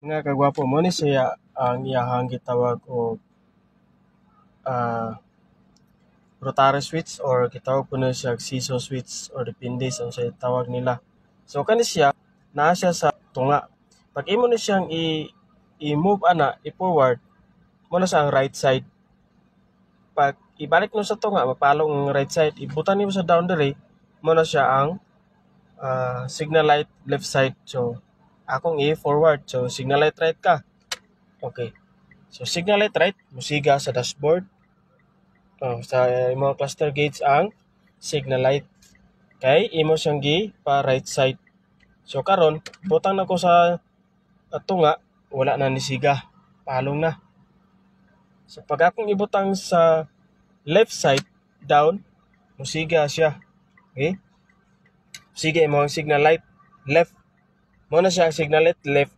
Nga kagwapo mo ni siya ang iyahang gitawag og rotary switch or gitawag po na siya seesaw switch or depende sa unsay tawag nila. So kani siya naa siya sa tunga. Pag imo ni siyang i-move ana, i-forward mo na sa ang right side. Pag ibalik mo sa tunga, mapalong ang right side, ibutan nimo sa down dire, mo na siya ang signal light left side. So akong i-forward. So signal light right ka. Okay. So signal light right, musiga sa dashboard. Sa imong cluster gauge ang signal light. Kay imo siyang gi pa right side. So karon butang na ko sa tunga, wala na ni siga. Palong na. So pag akong ibutang sa left side down, musiga siya. Okay? Sige mo ang signal light left. Mo na siya ang signal light left.